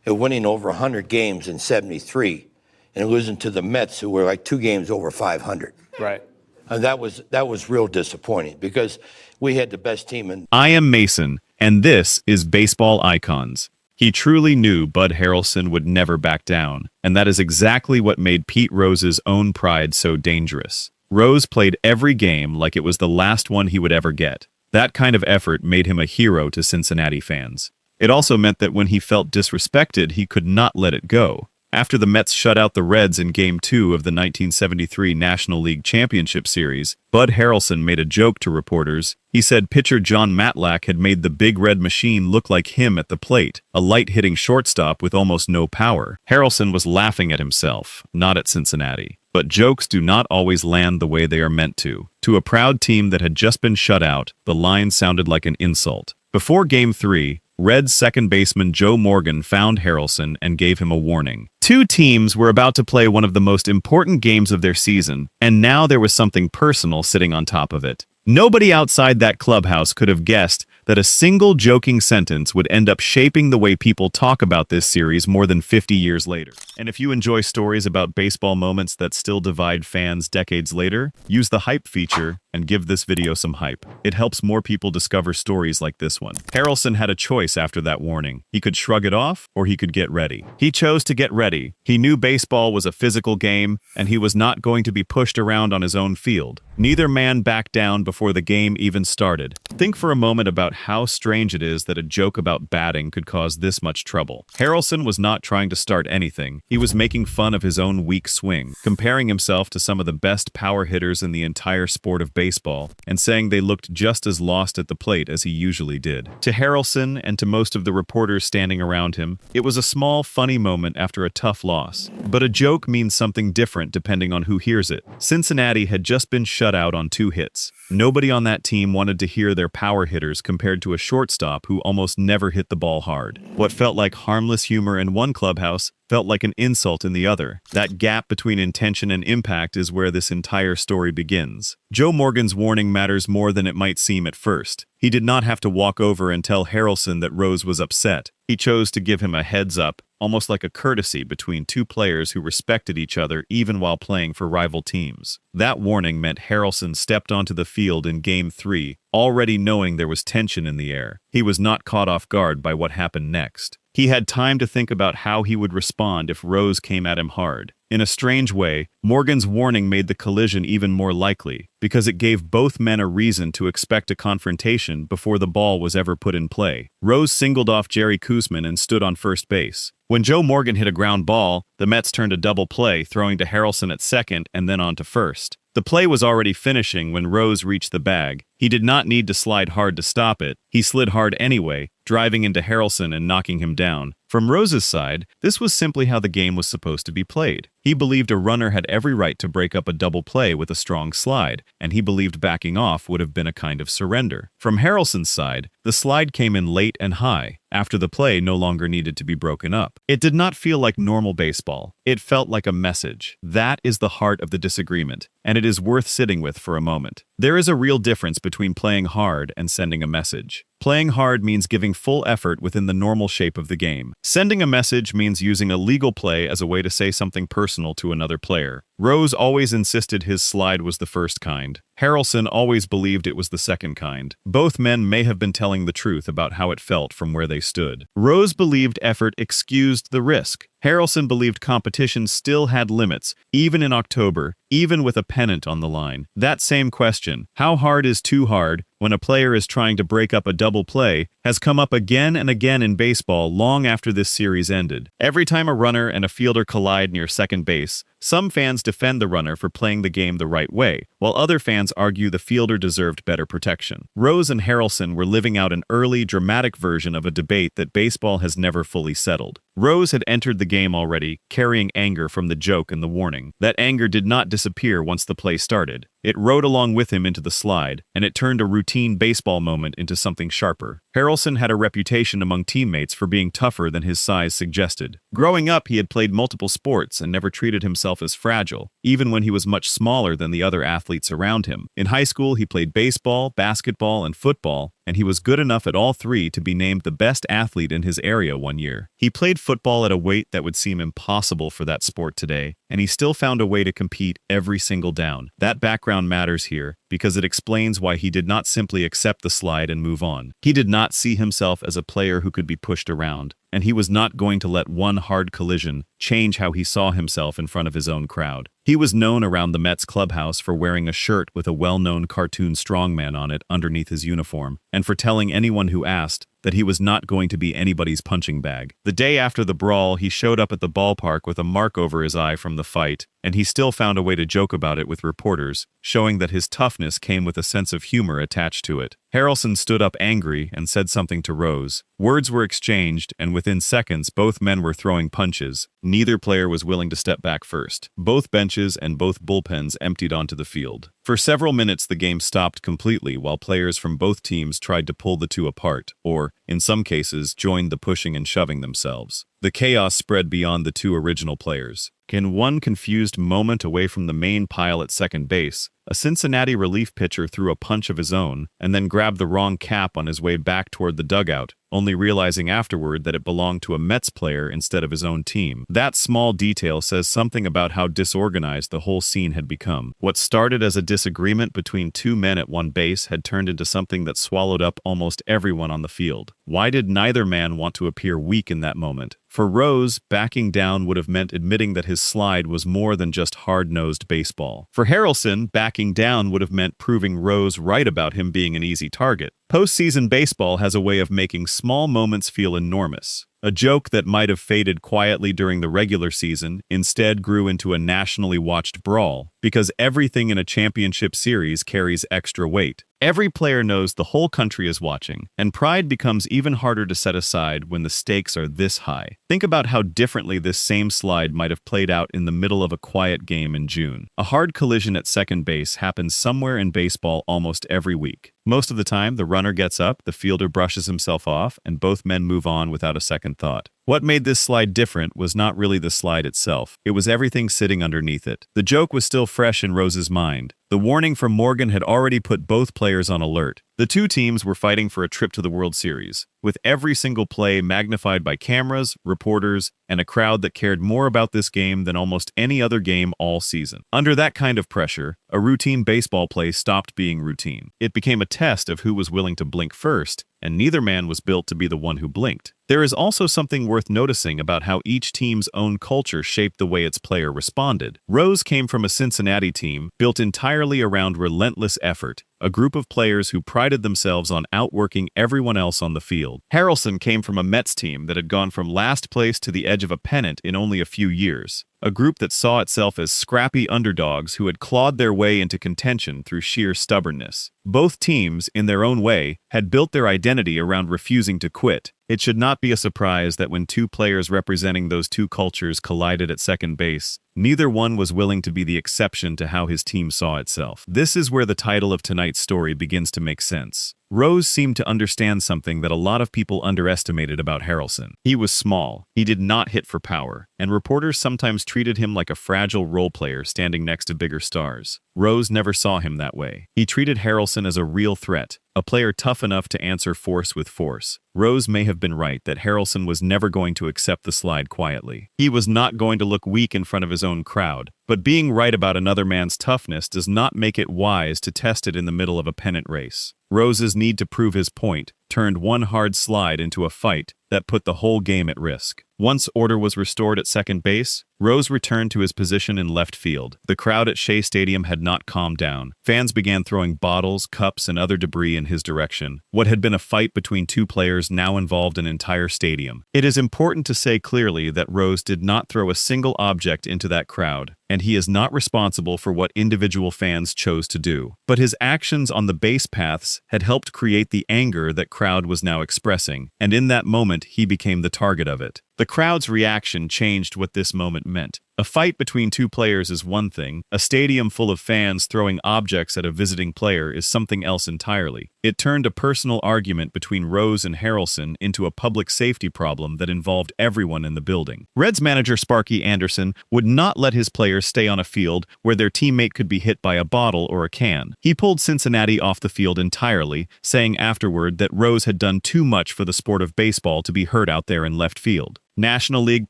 at winning over 100 games in 73 and losing to the Mets, who were like 2 games over 500. Right. And that was real disappointing because we had the best team in. I am Mason, and this is Baseball Icons. He truly knew Bud Harrelson would never back down, and that is exactly what made Pete Rose's own pride so dangerous. Rose played every game like it was the last one he would ever get. That kind of effort made him a hero to Cincinnati fans. It also meant that when he felt disrespected, he could not let it go. After the Mets shut out the Reds in Game 2 of the 1973 National League Championship Series, Bud Harrelson made a joke to reporters. He said pitcher John Matlack had made the Big Red Machine look like him at the plate, a light-hitting shortstop with almost no power. Harrelson was laughing at himself, not at Cincinnati. But jokes do not always land the way they are meant to. To a proud team that had just been shut out, the line sounded like an insult. Before Game 3, Reds second baseman Joe Morgan found Harrelson and gave him a warning. Two teams were about to play one of the most important games of their season, and now there was something personal sitting on top of it. Nobody outside that clubhouse could have guessed that a single joking sentence would end up shaping the way people talk about this series more than 50 years later. And if you enjoy stories about baseball moments that still divide fans decades later, use the hype feature and give this video some hype. It helps more people discover stories like this one. Harrelson had a choice after that warning. He could shrug it off, or he could get ready. He chose to get ready. He knew baseball was a physical game, and he was not going to be pushed around on his own field. Neither man backed down before the game even started. Think for a moment about how strange it is that a joke about batting could cause this much trouble. Harrelson was not trying to start anything. He was making fun of his own weak swing, comparing himself to some of the best power hitters in the entire sport of baseball, and saying they looked just as lost at the plate as he usually did. To Harrelson and to most of the reporters standing around him, it was a small, funny moment after a tough loss. But a joke means something different depending on who hears it. Cincinnati had just been shut out on 2 hits. Nobody on that team wanted to hear their power hitters compared to a shortstop who almost never hit the ball hard. What felt like harmless humor in one clubhouse felt like an insult in the other. That gap between intention and impact is where this entire story begins. Joe Morgan's warning matters more than it might seem at first. He did not have to walk over and tell Harrelson that Rose was upset. He chose to give him a heads up, almost like a courtesy between two players who respected each other even while playing for rival teams. That warning meant Harrelson stepped onto the field in Game 3, already knowing there was tension in the air. He was not caught off guard by what happened next. He had time to think about how he would respond if Rose came at him hard. In a strange way, Morgan's warning made the collision even more likely, because it gave both men a reason to expect a confrontation before the ball was ever put in play. Rose singled off Jerry Koosman and stood on first base. When Joe Morgan hit a ground ball, the Mets turned a double play, throwing to Harrelson at second and then on to first. The play was already finishing when Rose reached the bag. He did not need to slide hard to stop it. He slid hard anyway, driving into Harrelson and knocking him down. From Rose's side, this was simply how the game was supposed to be played. He believed a runner had every right to break up a double play with a strong slide, and he believed backing off would have been a kind of surrender. From Harrelson's side, the slide came in late and high, after the play no longer needed to be broken up. It did not feel like normal baseball. It felt like a message. That is the heart of the disagreement, and it is worth sitting with for a moment. There is a real difference between playing hard and sending a message. Playing hard means giving full effort within the normal shape of the game. Sending a message means using a legal play as a way to say something personal to another player. Rose always insisted his slide was the first kind. Harrelson always believed it was the second kind. Both men may have been telling the truth about how it felt from where they stood. Rose believed effort excused the risk. Harrelson believed competition still had limits, even in October, even with a pennant on the line. That same question, how hard is too hard when a player is trying to break up a double play, has come up again and again in baseball long after this series ended. Every time a runner and a fielder collide near second base, some fans defend the runner for playing the game the right way, while other fans argue the fielder deserved better protection. Rose and Harrelson were living out an early, dramatic version of a debate that baseball has never fully settled. Rose had entered the game already, carrying anger from the joke and the warning. That anger did not disappear once the play started. It rode along with him into the slide, and it turned a routine baseball moment into something sharper. Harrelson had a reputation among teammates for being tougher than his size suggested. Growing up, he had played multiple sports and never treated himself as fragile, even when he was much smaller than the other athletes around him. In high school, he played baseball, basketball, and football, and he was good enough at all three to be named the best athlete in his area one year. He played football at a weight that would seem impossible for that sport today, and he still found a way to compete every single down. That background matters here because it explains why he did not simply accept the slide and move on. He did not see himself as a player who could be pushed around, and he was not going to let one hard collision change how he saw himself in front of his own crowd. He was known around the Mets clubhouse for wearing a shirt with a well-known cartoon strongman on it underneath his uniform, and for telling anyone who asked that he was not going to be anybody's punching bag. The day after the brawl, he showed up at the ballpark with a mark over his eye from the fight, and he still found a way to joke about it with reporters, showing that his toughness came with a sense of humor attached to it. Harrelson stood up angry and said something to Rose. Words were exchanged, and within seconds both men were throwing punches. Neither player was willing to step back first. Both benches and both bullpens emptied onto the field. For several minutes the game stopped completely while players from both teams tried to pull the two apart, or, in some cases, joined the pushing and shoving themselves. The chaos spread beyond the two original players. In one confused moment away from the main pile at second base, a Cincinnati relief pitcher threw a punch of his own and then grabbed the wrong cap on his way back toward the dugout, only realizing afterward that it belonged to a Mets player instead of his own team. That small detail says something about how disorganized the whole scene had become. What started as a disagreement between two men at one base had turned into something that swallowed up almost everyone on the field. Why did neither man want to appear weak in that moment? For Rose, backing down would have meant admitting that his slide was more than just hard-nosed baseball. For Harrelson, backing down would have meant proving Rose right about him being an easy target. Postseason baseball has a way of making small moments feel enormous. A joke that might have faded quietly during the regular season instead grew into a nationally watched brawl, because everything in a championship series carries extra weight. Every player knows the whole country is watching, and pride becomes even harder to set aside when the stakes are this high. Think about how differently this same slide might have played out in the middle of a quiet game in June. A hard collision at second base happens somewhere in baseball almost every week. Most of the time, the runner gets up, the fielder brushes himself off, and both men move on without a second thought. What made this slide different was not really the slide itself. It was everything sitting underneath it. The joke was still fresh in Rose's mind. The warning from Morgan had already put both players on alert. The two teams were fighting for a trip to the World Series, with every single play magnified by cameras, reporters, and a crowd that cared more about this game than almost any other game all season. Under that kind of pressure, a routine baseball play stopped being routine. It became a test of who was willing to blink first, and neither man was built to be the one who blinked. There is also something worth noticing about how each team's own culture shaped the way its player responded. Rose came from a Cincinnati team built entirely around relentless effort, a group of players who prided themselves on outworking everyone else on the field. Harrelson came from a Mets team that had gone from last place to the edge of a pennant in only a few years, a group that saw itself as scrappy underdogs who had clawed their way into contention through sheer stubbornness. Both teams, in their own way, had built their identity around refusing to quit. It should not be a surprise that when two players representing those two cultures collided at second base, neither one was willing to be the exception to how his team saw itself. This is where the title of tonight's story begins to make sense. Rose seemed to understand something that a lot of people underestimated about Harrelson. He was small, he did not hit for power, and reporters sometimes treated him like a fragile role player standing next to bigger stars. Rose never saw him that way. He treated Harrelson as a real threat, a player tough enough to answer force with force. Rose may have been right that Harrelson was never going to accept the slide quietly. He was not going to look weak in front of his own crowd, but being right about another man's toughness does not make it wise to test it in the middle of a pennant race. Rose's need to prove his point turned one hard slide into a fight that put the whole game at risk. Once order was restored at second base, Rose returned to his position in left field. The crowd at Shea Stadium had not calmed down. Fans began throwing bottles, cups, and other debris in his direction. What had been a fight between two players now involved an entire stadium. It is important to say clearly that Rose did not throw a single object into that crowd, and he is not responsible for what individual fans chose to do. But his actions on the base paths had helped create the anger that crowd was now expressing, and in that moment he became the target of it. The crowd's reaction changed what this moment meant. A fight between two players is one thing. A stadium full of fans throwing objects at a visiting player is something else entirely. It turned a personal argument between Rose and Harrelson into a public safety problem that involved everyone in the building. Reds manager Sparky Anderson would not let his players stay on a field where their teammate could be hit by a bottle or a can. He pulled Cincinnati off the field entirely, saying afterward that Rose had done too much for the sport of baseball to be hurt out there in left field. National League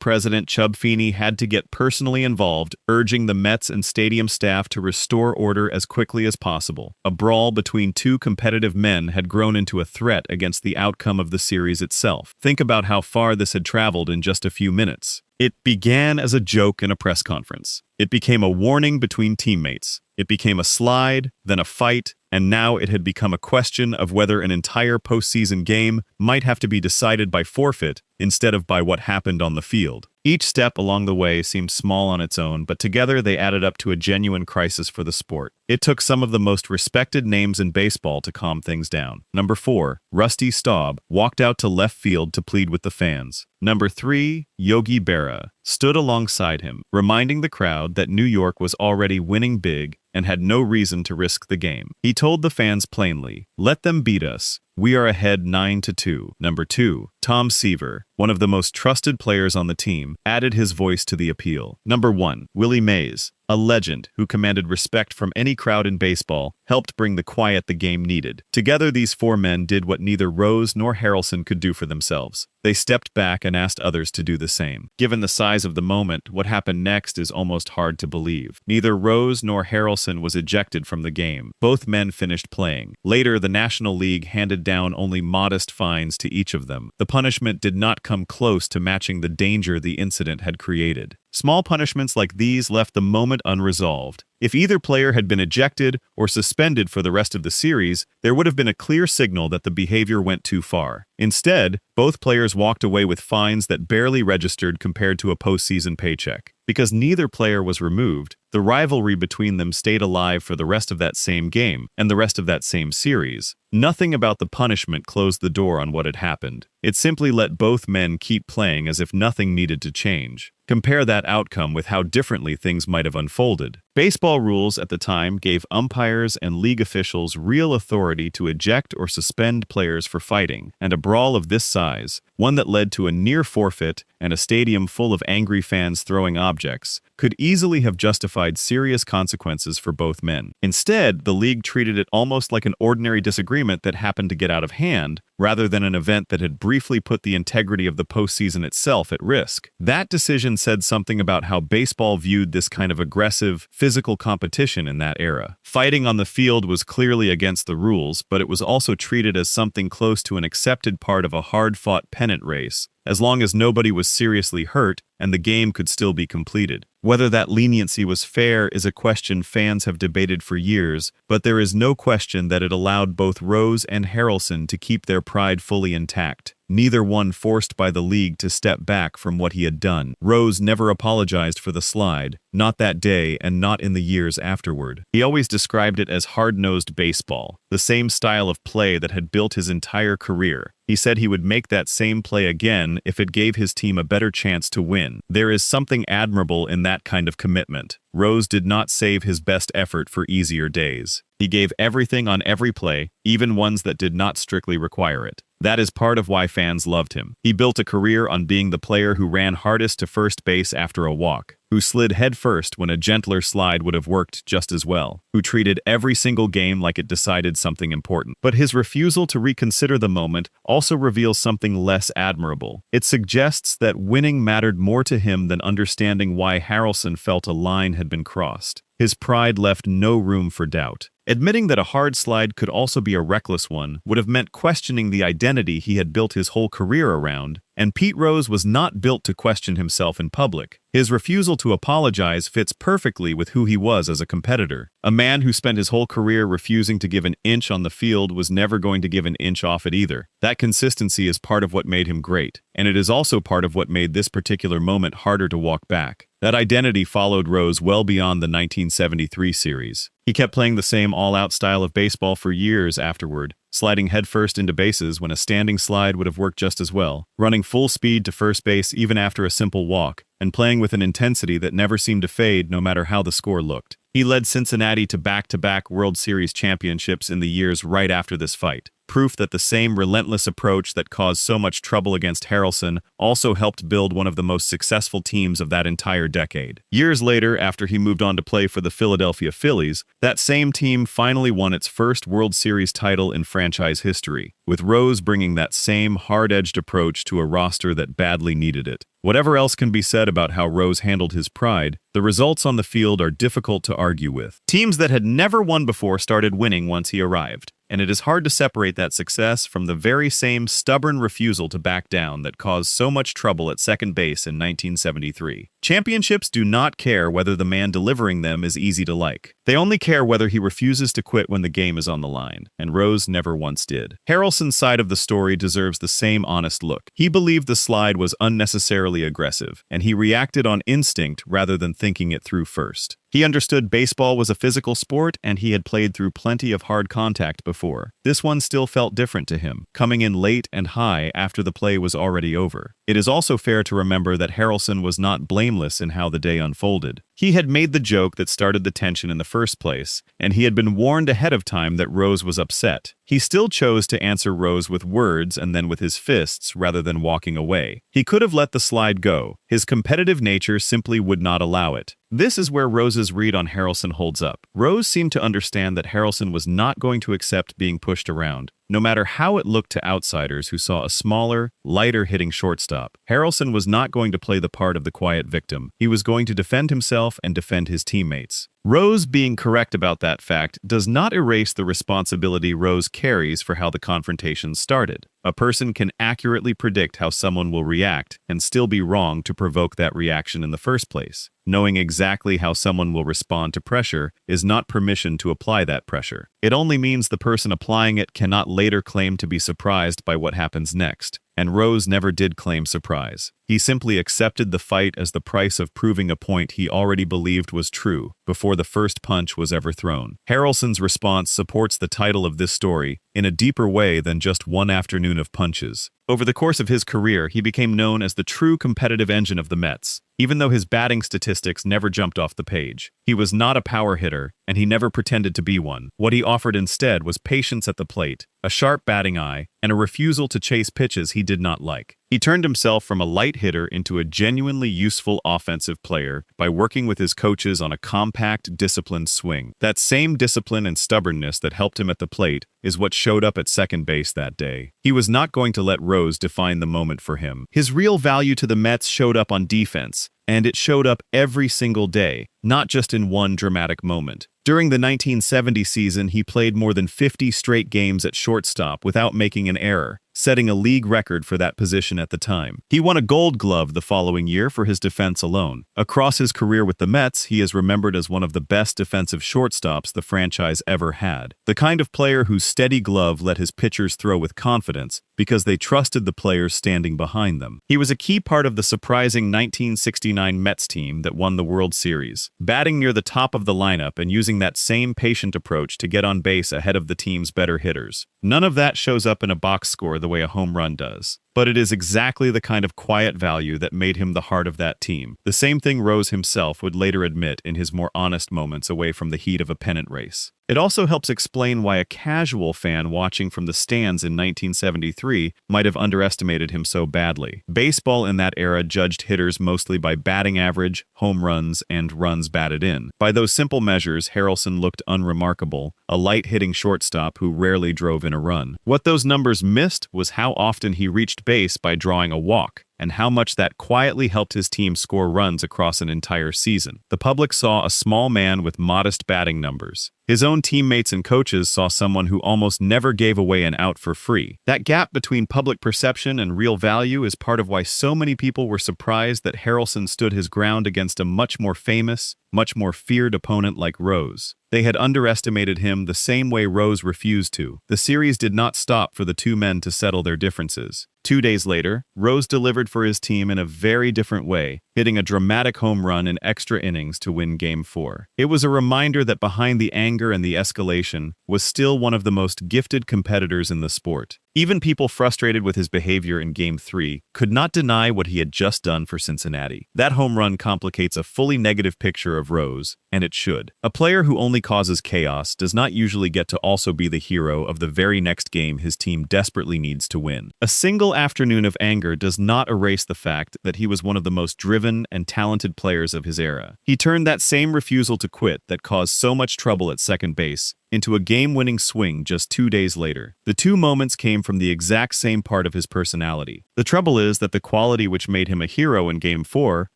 President Chub Feeney had to get personally involved, urging the Mets and stadium staff to restore order as quickly as possible. A brawl between two competitive men had grown into a threat against the outcome of the series itself. Think about how far this had traveled in just a few minutes. It began as a joke in a press conference. It became a warning between teammates. It became a slide, then a fight, and now it had become a question of whether an entire postseason game might have to be decided by forfeit instead of by what happened on the field. Each step along the way seemed small on its own, but together they added up to a genuine crisis for the sport. It took some of the most respected names in baseball to calm things down. Number 4, Rusty Staub, walked out to left field to plead with the fans. Number 3, Yogi Berra, stood alongside him, reminding the crowd that New York was already winning big and had no reason to risk the game. He told the fans plainly, "Let them beat us. We are ahead 9-2. Number 2, Tom Seaver, one of the most trusted players on the team, added his voice to the appeal. Number 1, Willie Mays, a legend who commanded respect from any crowd in baseball, helped bring the quiet the game needed. Together, these 4 men did what neither Rose nor Harrelson could do for themselves. They stepped back and asked others to do the same. Given the size of the moment, what happened next is almost hard to believe. Neither Rose nor Harrelson was ejected from the game. Both men finished playing. Later, the National League handed down only modest fines to each of them. The punishment did not come close to matching the danger the incident had created. Small punishments like these left the moment unresolved. If either player had been ejected or suspended for the rest of the series, there would have been a clear signal that the behavior went too far. Instead, both players walked away with fines that barely registered compared to a postseason paycheck. Because neither player was removed, the rivalry between them stayed alive for the rest of that same game and the rest of that same series. Nothing about the punishment closed the door on what had happened. It simply let both men keep playing as if nothing needed to change. Compare that outcome with how differently things might have unfolded. Baseball rules at the time gave umpires and league officials real authority to eject or suspend players for fighting, and a brawl of this size, one that led to a near forfeit and a stadium full of angry fans throwing objects, could easily have justified serious consequences for both men. Instead, the league treated it almost like an ordinary disagreement that happened to get out of hand, rather than an event that had briefly put the integrity of the postseason itself at risk. That decision said something about how baseball viewed this kind of aggressive, physical competition in that era. Fighting on the field was clearly against the rules, but it was also treated as something close to an accepted part of a hard-fought pennant race, as long as nobody was seriously hurt and the game could still be completed. Whether that leniency was fair is a question fans have debated for years, but there is no question that it allowed both Rose and Harrelson to keep their pride fully intact. Neither one forced by the league to step back from what he had done. Rose never apologized for the slide, not that day and not in the years afterward. He always described it as hard-nosed baseball, the same style of play that had built his entire career. He said he would make that same play again if it gave his team a better chance to win. There is something admirable in that kind of commitment. Rose did not save his best effort for easier days. He gave everything on every play, even ones that did not strictly require it. That is part of why fans loved him. He built a career on being the player who ran hardest to first base after a walk, who slid headfirst when a gentler slide would have worked just as well, who treated every single game like it decided something important. But his refusal to reconsider the moment also reveals something less admirable. It suggests that winning mattered more to him than understanding why Harrelson felt a line had been crossed. His pride left no room for doubt. Admitting that a hard slide could also be a reckless one would have meant questioning the identity he had built his whole career around, and Pete Rose was not built to question himself in public. His refusal to apologize fits perfectly with who he was as a competitor. A man who spent his whole career refusing to give an inch on the field was never going to give an inch off it either. That consistency is part of what made him great, and it is also part of what made this particular moment harder to walk back. That identity followed Rose well beyond the 1973 series. He kept playing the same all-out style of baseball for years afterward, sliding headfirst into bases when a standing slide would have worked just as well, running full speed to first base even after a simple walk, and playing with an intensity that never seemed to fade no matter how the score looked. He led Cincinnati to back-to-back World Series championships in the years right after this fight, proof that the same relentless approach that caused so much trouble against Harrelson also helped build one of the most successful teams of that entire decade. Years later, after he moved on to play for the Philadelphia Phillies, that same team finally won its first World Series title in franchise history, with Rose bringing that same hard-edged approach to a roster that badly needed it. Whatever else can be said about how Rose handled his pride, the results on the field are difficult to argue with. Teams that had never won before started winning once he arrived, and it is hard to separate that success from the very same stubborn refusal to back down that caused so much trouble at second base in 1973. Championships do not care whether the man delivering them is easy to like. They only care whether he refuses to quit when the game is on the line, and Rose never once did. Harrelson's side of the story deserves the same honest look. He believed the slide was unnecessarily aggressive, and he reacted on instinct rather than thinking it through first. He understood baseball was a physical sport, and he had played through plenty of hard contact before. This one still felt different to him, coming in late and high after the play was already over. It is also fair to remember that Harrelson was not blameless in how the day unfolded. He had made the joke that started the tension in the first place, and he had been warned ahead of time that Rose was upset. He still chose to answer Rose with words and then with his fists rather than walking away. He could have let the slide go. His competitive nature simply would not allow it. This is where Rose's read on Harrelson holds up. Rose seemed to understand that Harrelson was not going to accept being pushed around, no matter how it looked to outsiders who saw a smaller, lighter-hitting shortstop. Harrelson was not going to play the part of the quiet victim. He was going to defend himself and defend his teammates. Rose being correct about that fact does not erase the responsibility Rose carries for how the confrontation started. A person can accurately predict how someone will react and still be wrong to provoke that reaction in the first place. Knowing exactly how someone will respond to pressure is not permission to apply that pressure. It only means the person applying it cannot later claim to be surprised by what happens next. And Rose never did claim surprise. He simply accepted the fight as the price of proving a point he already believed was true before the first punch was ever thrown. Harrelson's response supports the title of this story in a deeper way than just one afternoon of punches. Over the course of his career, he became known as the true competitive engine of the Mets. Even though his batting statistics never jumped off the page, he was not a power hitter, and he never pretended to be one. What he offered instead was patience at the plate, a sharp batting eye, and a refusal to chase pitches he did not like. He turned himself from a light hitter into a genuinely useful offensive player by working with his coaches on a compact, disciplined swing. That same discipline and stubbornness that helped him at the plate is what showed up at second base that day. He was not going to let Rose define the moment for him. His real value to the Mets showed up on defense, and it showed up every single day, not just in one dramatic moment. During the 1970 season, he played more than 50 straight games at shortstop without making an error, setting a league record for that position at the time. He won a Gold Glove the following year for his defense alone. Across his career with the Mets, he is remembered as one of the best defensive shortstops the franchise ever had. The kind of player whose steady glove let his pitchers throw with confidence because they trusted the players standing behind them. He was a key part of the surprising 1969 Mets team that won the World Series, batting near the top of the lineup and using that same patient approach to get on base ahead of the team's better hitters. None of that shows up in a box score the way a home run does. But it is exactly the kind of quiet value that made him the heart of that team. The same thing Rose himself would later admit in his more honest moments away from the heat of a pennant race. It also helps explain why a casual fan watching from the stands in 1973 might have underestimated him so badly. Baseball in that era judged hitters mostly by batting average, home runs, and runs batted in. By those simple measures, Harrelson looked unremarkable, a light-hitting shortstop who rarely drove in a run. What those numbers missed was how often he reached base by drawing a walk, and how much that quietly helped his team score runs across an entire season. The public saw a small man with modest batting numbers. His own teammates and coaches saw someone who almost never gave away an out for free. That gap between public perception and real value is part of why so many people were surprised that Harrelson stood his ground against a much more famous, much more feared opponent like Rose. They had underestimated him the same way Rose refused to. The series did not stop for the two men to settle their differences. 2 days later, Rose delivered for his team in a very different way. hitting a dramatic home run in extra innings to win Game 4. It was a reminder that behind the anger and the escalation was still one of the most gifted competitors in the sport. Even people frustrated with his behavior in Game 3 could not deny what he had just done for Cincinnati. That home run complicates a fully negative picture of Rose, and it should. A player who only causes chaos does not usually get to also be the hero of the very next game his team desperately needs to win. A single afternoon of anger does not erase the fact that he was one of the most driven and talented players of his era. He turned that same refusal to quit that caused so much trouble at second base into a game-winning swing just 2 days later. The two moments came from the exact same part of his personality. The trouble is that the quality which made him a hero in Game 4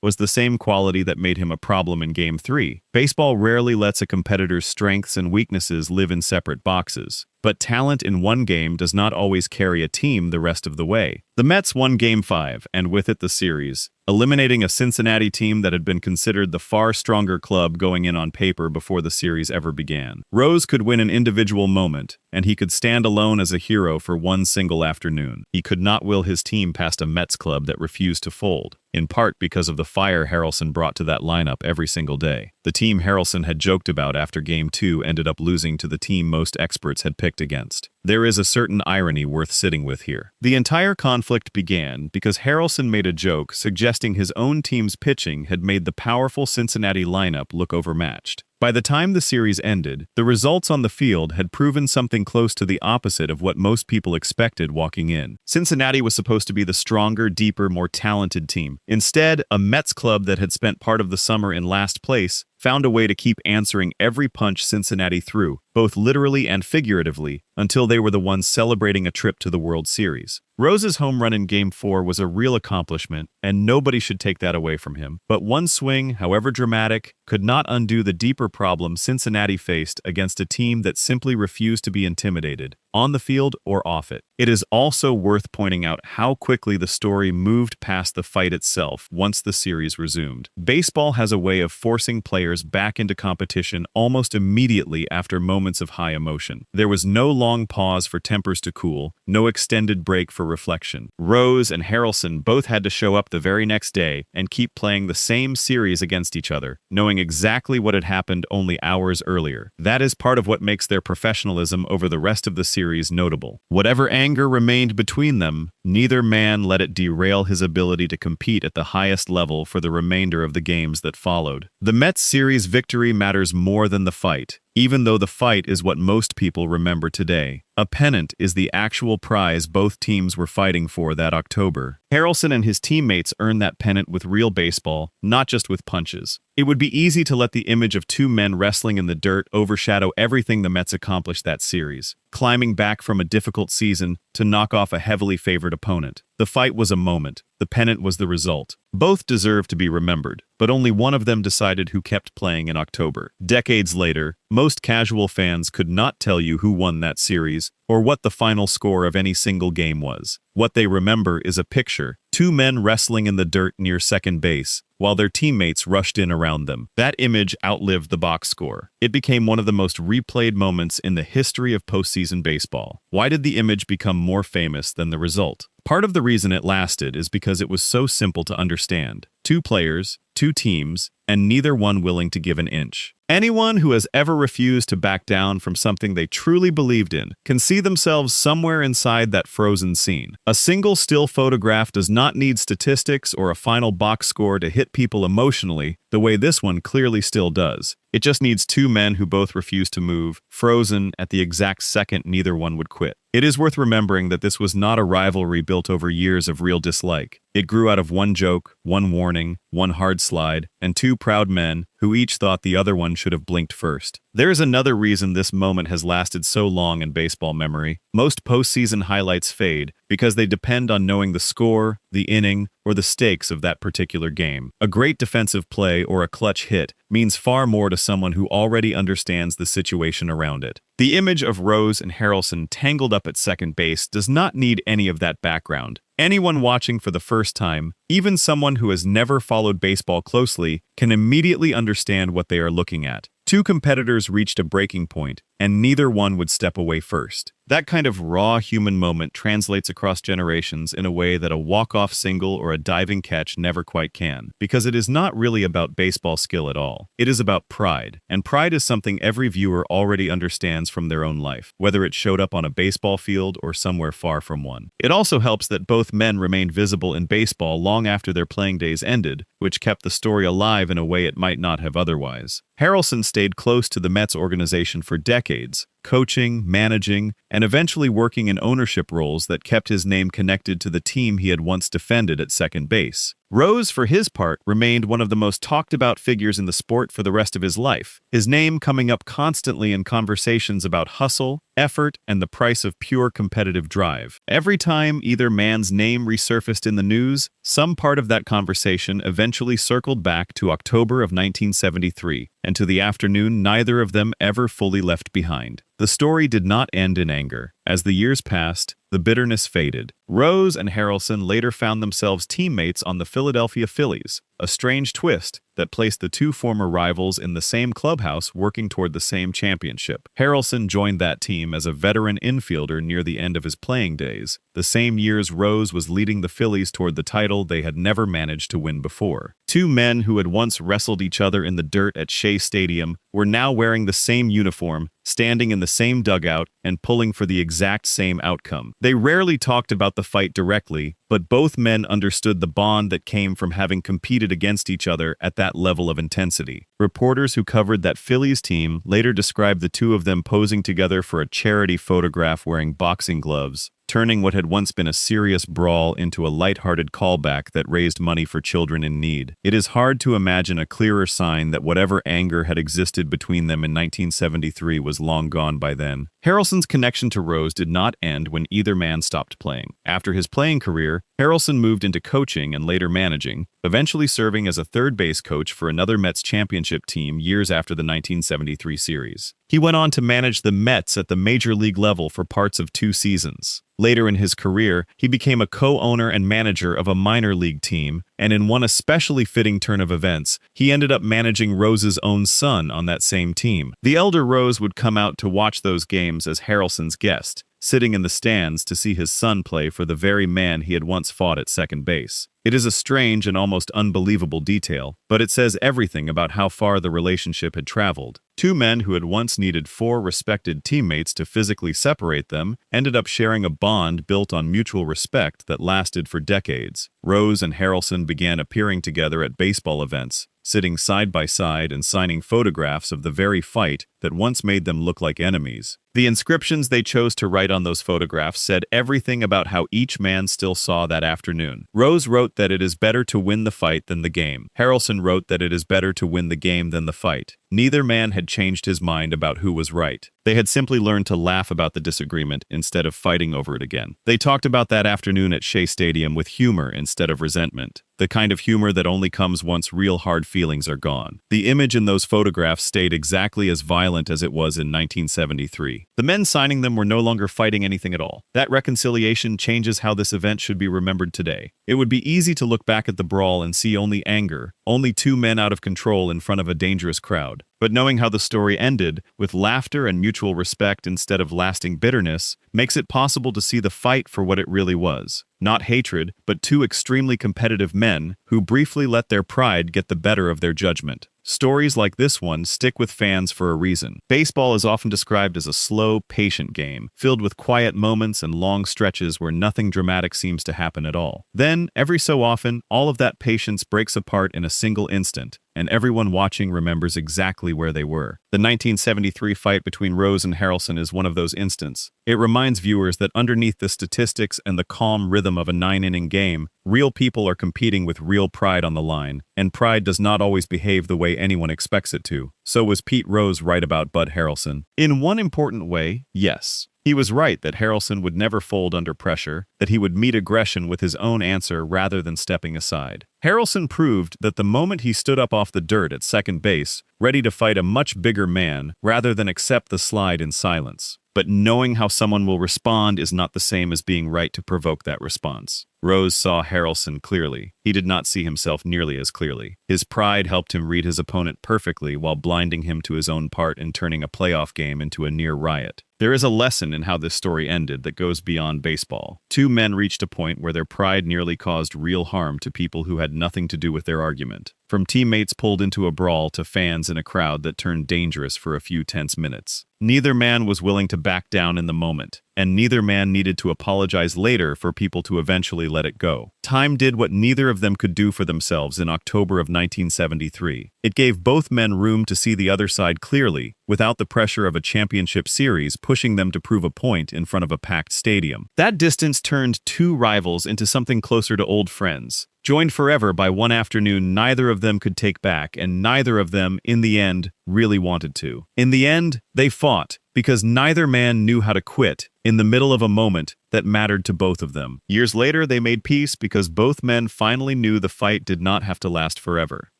was the same quality that made him a problem in Game 3. Baseball rarely lets a competitor's strengths and weaknesses live in separate boxes. But talent in one game does not always carry a team the rest of the way. The Mets won Game 5, and with it the series, eliminating a Cincinnati team that had been considered the far stronger club going in on paper before the series ever began. Rose could win an individual moment, and he could stand alone as a hero for one single afternoon. He could not will his team past a Mets club that refused to fold, in part because of the fire Harrelson brought to that lineup every single day. The team Harrelson had joked about after Game 2 ended up losing to the team most experts had picked against. There is a certain irony worth sitting with here. The entire conflict began because Harrelson made a joke suggesting his own team's pitching had made the powerful Cincinnati lineup look overmatched. By the time the series ended, the results on the field had proven something close to the opposite of what most people expected walking in. Cincinnati was supposed to be the stronger, deeper, more talented team. Instead, a Mets club that had spent part of the summer in last place found a way to keep answering every punch Cincinnati threw, both literally and figuratively, until they were the ones celebrating a trip to the World Series. Rose's home run in Game 4 was a real accomplishment, and nobody should take that away from him. But one swing, however dramatic, could not undo the deeper problem Cincinnati faced against a team that simply refused to be intimidated, on the field or off it. It is also worth pointing out how quickly the story moved past the fight itself once the series resumed. Baseball has a way of forcing players back into competition almost immediately after moments of high emotion. There was no long pause for tempers to cool, no extended break for reflection. Rose and Harrelson both had to show up the very next day and keep playing the same series against each other, knowing exactly what had happened only hours earlier. That is part of what makes their professionalism over the rest of the series notable. Whatever anger remained between them, neither man let it derail his ability to compete at the highest level for the remainder of the games that followed. The Mets series victory matters more than the fight, even though the fight is what most people remember today. A pennant is the actual prize both teams were fighting for that October. Harrelson and his teammates earned that pennant with real baseball, not just with punches. It would be easy to let the image of two men wrestling in the dirt overshadow everything the Mets accomplished that series, climbing back from a difficult season to knock off a heavily favored opponent. The fight was a moment. The pennant was the result. Both deserve to be remembered, but only one of them decided who kept playing in October. Decades later, most casual fans could not tell you who won that series or what the final score of any single game was. What they remember is a picture, two men wrestling in the dirt near second base, while their teammates rushed in around them. That image outlived the box score. It became one of the most replayed moments in the history of postseason baseball. Why did the image become more famous than the result? Part of the reason it lasted is because it was so simple to understand. Two players, two teams, and neither one willing to give an inch. Anyone who has ever refused to back down from something they truly believed in can see themselves somewhere inside that frozen scene. A single still photograph does not need statistics or a final box score to hit people emotionally the way this one clearly still does. It just needs two men who both refuse to move, frozen at the exact second neither one would quit. It is worth remembering that this was not a rivalry built over years of real dislike. It grew out of one joke, one warning, one hard slide, and two proud men who each thought the other one should have blinked first. There is another reason this moment has lasted so long in baseball memory. Most postseason highlights fade because they depend on knowing the score, the inning, or the stakes of that particular game. A great defensive play or a clutch hit means far more to someone who already understands the situation around it. The image of Rose and Harrelson tangled up at second base does not need any of that background. Anyone watching for the first time, even someone who has never followed baseball closely, can immediately understand what they are looking at. Two competitors reached a breaking point, and neither one would step away first. That kind of raw human moment translates across generations in a way that a walk-off single or a diving catch never quite can, because it is not really about baseball skill at all. It is about pride, and pride is something every viewer already understands from their own life, whether it showed up on a baseball field or somewhere far from one. It also helps that both men remained visible in baseball long after their playing days ended, which kept the story alive in a way it might not have otherwise. Harrelson stayed close to the Mets organization for decades, coaching, managing, and eventually working in ownership roles that kept his name connected to the team he had once defended at second base. Rose, for his part, remained one of the most talked-about figures in the sport for the rest of his life, his name coming up constantly in conversations about hustle, effort, and the price of pure competitive drive. Every time either man's name resurfaced in the news, some part of that conversation eventually circled back to October of 1973, and to the afternoon neither of them ever fully left behind. The story did not end in anger. As the years passed, the bitterness faded. Rose and Harrelson later found themselves teammates on the Philadelphia Phillies, a strange twist that placed the two former rivals in the same clubhouse working toward the same championship. Harrelson joined that team as a veteran infielder near the end of his playing days, the same years Rose was leading the Phillies toward the title they had never managed to win before. Two men who had once wrestled each other in the dirt at Shea Stadium were now wearing the same uniform, standing in the same dugout, and pulling for the exact same outcome. They rarely talked about the fight directly, but both men understood the bond that came from having competed against each other at that level of intensity. Reporters who covered that Phillies team later described the two of them posing together for a charity photograph wearing boxing gloves, turning what had once been a serious brawl into a lighthearted callback that raised money for children in need. It is hard to imagine a clearer sign that whatever anger had existed between them in 1973 was long gone by then. Harrelson's connection to Rose did not end when either man stopped playing. After his playing career, Harrelson moved into coaching and later managing, eventually serving as a third base coach for another Mets championship team years after the 1973 series. He went on to manage the Mets at the major league level for parts of 2 seasons. Later in his career, he became a co-owner and manager of a minor league team, and in one especially fitting turn of events, he ended up managing Rose's own son on that same team. The elder Rose would come out to watch those games as Harrelson's guest, sitting in the stands to see his son play for the very man he had once fought at second base. It is a strange and almost unbelievable detail, but it says everything about how far the relationship had traveled. Two men who had once needed 4 respected teammates to physically separate them ended up sharing a bond built on mutual respect that lasted for decades. Rose and Harrelson began appearing together at baseball events, sitting side by side and signing photographs of the very fight that once made them look like enemies. The inscriptions they chose to write on those photographs said everything about how each man still saw that afternoon. Rose wrote that it is better to win the fight than the game. Harrelson wrote that it is better to win the game than the fight. Neither man had changed his mind about who was right. They had simply learned to laugh about the disagreement instead of fighting over it again. They talked about that afternoon at Shea Stadium with humor instead of resentment, the kind of humor that only comes once real hard feelings are gone. The image in those photographs stayed exactly as violent as it was in 1973. The men signing them were no longer fighting anything at all. That reconciliation changes how this event should be remembered today. It would be easy to look back at the brawl and see only anger, only two men out of control in front of a dangerous crowd. But knowing how the story ended, with laughter and mutual respect instead of lasting bitterness, makes it possible to see the fight for what it really was. Not hatred, but two extremely competitive men who briefly let their pride get the better of their judgment. Stories like this one stick with fans for a reason. Baseball is often described as a slow, patient game, filled with quiet moments and long stretches where nothing dramatic seems to happen at all. Then, every so often, all of that patience breaks apart in a single instant, and everyone watching remembers exactly where they were. The 1973 fight between Rose and Harrelson is one of those instants. It reminds viewers that underneath the statistics and the calm rhythm of a 9-inning game, real people are competing with real pride on the line, and pride does not always behave the way anyone expects it to. So was Pete Rose right about Bud Harrelson? In one important way, yes. He was right that Harrelson would never fold under pressure, that he would meet aggression with his own answer rather than stepping aside. Harrelson proved that the moment he stood up off the dirt at second base, ready to fight a much bigger man rather than accept the slide in silence. But knowing how someone will respond is not the same as being right to provoke that response. Rose saw Harrelson clearly. He did not see himself nearly as clearly. His pride helped him read his opponent perfectly while blinding him to his own part in turning a playoff game into a near riot. There is a lesson in how this story ended that goes beyond baseball. Two men reached a point where their pride nearly caused real harm to people who had nothing to do with their argument. From teammates pulled into a brawl to fans in a crowd that turned dangerous for a few tense minutes. Neither man was willing to back down in the moment, and neither man needed to apologize later for people to eventually let it go. Time did what neither of them could do for themselves in October of 1973. It gave both men room to see the other side clearly, without the pressure of a championship series pushing them to prove a point in front of a packed stadium. That distance turned two rivals into something closer to old friends. Joined forever by one afternoon neither of them could take back, and neither of them, in the end, really wanted to. In the end, they fought, because neither man knew how to quit, in the middle of a moment that mattered to both of them. Years later, they made peace because both men finally knew the fight did not have to last forever.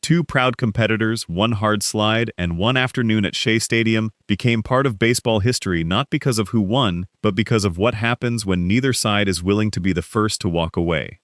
Two proud competitors, one hard slide, and one afternoon at Shea Stadium became part of baseball history not because of who won, but because of what happens when neither side is willing to be the first to walk away.